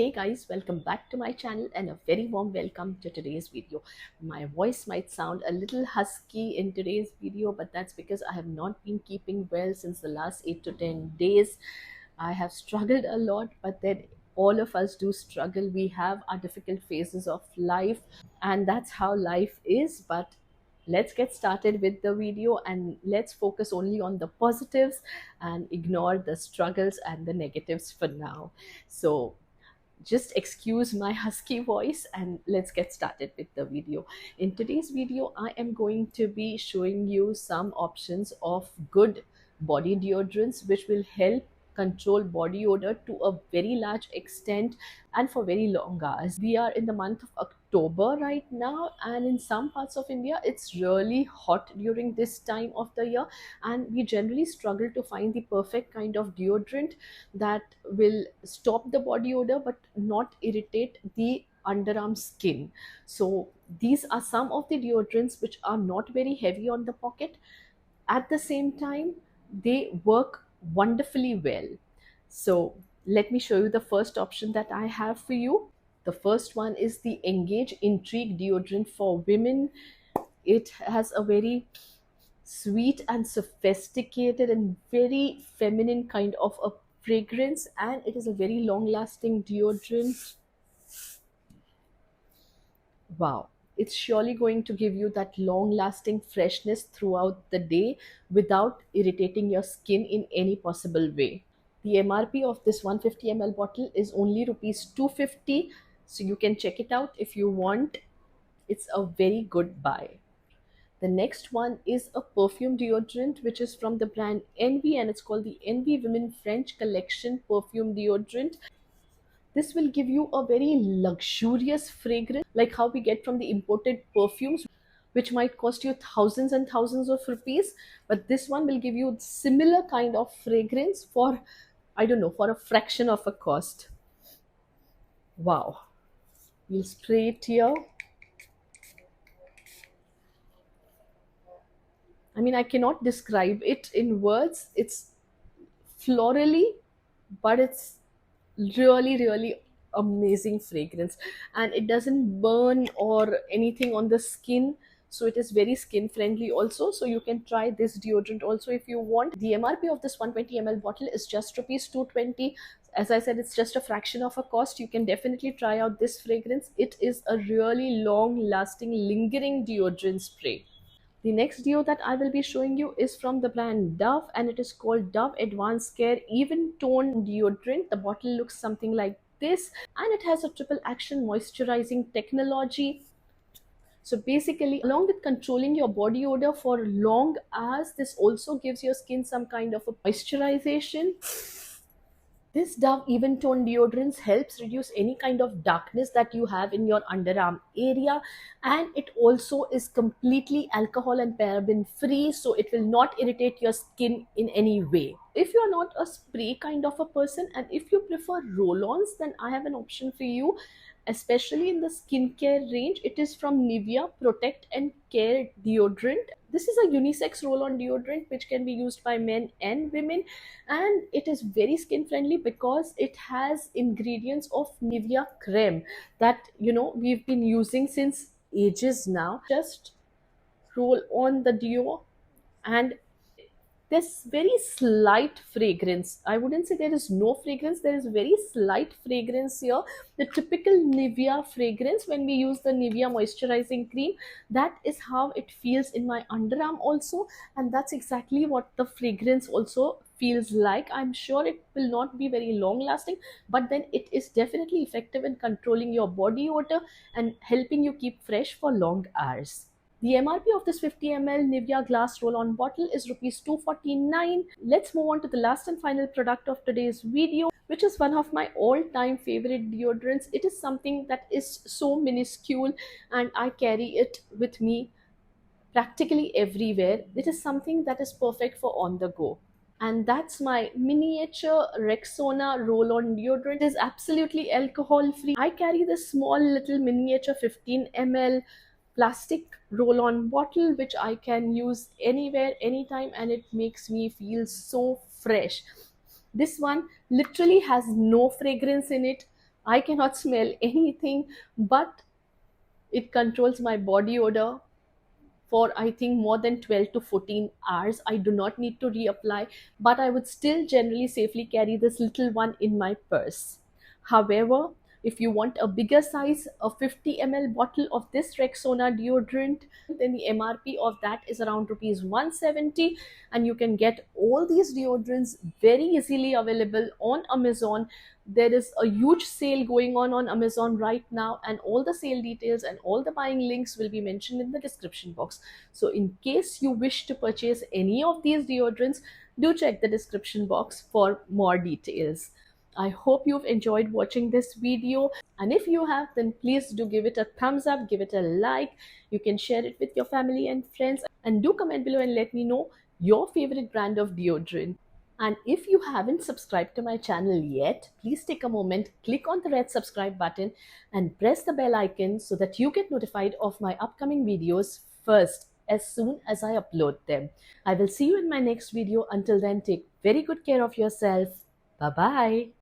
Hey guys, welcome back to my channel and a very warm welcome to today's video. My voice might sound a little husky in today's video, but that's because I have not been keeping well since the last 8 to 10 days. I have struggled a lot, but then all of us do struggle. We have our difficult phases of life, and that's how life is. But let's get started with the video and let's focus only on the positives and ignore the struggles and the negatives for now. So just excuse my husky voice and let's get started with the video. In today's video, I am going to be showing you some options of good body deodorants which will help control body odor to a very large extent and for very long hours. We are in the month of October right now, and in some parts of India it's really hot during this time of the year, and we generally struggle to find the perfect kind of deodorant that will stop the body odor but not irritate the underarm skin. So these are some of the deodorants which are not very heavy on the pocket. At the same time, they work wonderfully well. So let me show you the first option that I have for you. The first one is the Engage Intrigue deodorant for women. It has a very sweet and sophisticated and very feminine kind of a fragrance, and it is a very long lasting deodorant. Wow, it's surely going to give you that long lasting freshness throughout the day without irritating your skin in any possible way. The MRP of this 150 ml bottle is only rupees 250, so you can check it out if you want. It's a very good buy. The next one is a perfume deodorant which is from the brand Envy, and it's called the Envy Women French Collection Perfume Deodorant. This will give you a very luxurious fragrance like how we get from the imported perfumes, which might cost you thousands and thousands of rupees, but this one will give you similar kind of fragrance for, I don't know, for a fraction of a cost. Wow. We'll spray it here. I mean, I cannot describe it in words. It's florally, but it's really amazing fragrance, and it doesn't burn or anything on the skin, so it is very skin friendly also. So you can try this deodorant also if you want. The MRP of this 120 ml bottle is just rupees 220. As I said, it's just a fraction of a cost. You can definitely try out this fragrance. It is a really long lasting lingering deodorant spray. The next deo that I will be showing you is from the brand Dove, and it is called Dove Advanced Care Even Tone Deodorant. The bottle looks something like this, and it has a triple action moisturizing technology. So basically, along with controlling your body odor for long hours, this also gives your skin some kind of a moisturization. This Dove Even Tone deodorant helps reduce any kind of darkness that you have in your underarm area, and it also is completely alcohol and paraben free, so it will not irritate your skin in any way. If you are not a spray kind of a person and if you prefer roll-ons, then I have an option for you, especially in the skincare range. It is from Nivea Protect and Care deodorant. This is a unisex roll-on deodorant which can be used by men and women, and it is very skin friendly because it has ingredients of Nivea creme that we've been using since ages now. Just roll on the deo, and there's very slight fragrance. I wouldn't say there is no fragrance, there is very slight fragrance here. The typical Nivea fragrance when we use the Nivea moisturizing cream, that is how it feels in my underarm also, and that's exactly what the fragrance also feels like. I'm sure it will not be very long lasting, but then it is definitely effective in controlling your body odor and helping you keep fresh for long hours. The MRP of this 50 ml Nivea glass roll-on bottle is rupees 249. Let's move on to the last and final product of today's video, which is one of my all-time favorite deodorants. It is something that is so minuscule and I carry it with me practically everywhere. It is something that is perfect for on the go. And that's my miniature Rexona roll-on deodorant. It is absolutely alcohol-free. I carry this small little miniature 15 ml plastic roll-on bottle which I can use anywhere, anytime, and it makes me feel so fresh. This one literally has no fragrance in it, I cannot smell anything, but it controls my body odor for I think more than 12 to 14 hours. I do not need to reapply, but I would still generally safely carry this little one in my purse. However, if you want a bigger size, a 50 ml bottle of this Rexona deodorant, then the MRP of that is around rupees 170, and you can get all these deodorants very easily available on Amazon. There is a huge sale going on Amazon right now, and all the sale details and all the buying links will be mentioned in the description box. So in case you wish to purchase any of these deodorants, do check the description box for more details. I hope you've enjoyed watching this video, and if you have, then please do give it a thumbs up, give it a like. You can share it with your family and friends, and do comment below and let me know your favorite brand of deodorant. And if you haven't subscribed to my channel yet, please take a moment, click on the red subscribe button and press the bell icon so that you get notified of my upcoming videos first as soon as I upload them. I will see you in my next video. Until then, take very good care of yourself. Bye bye.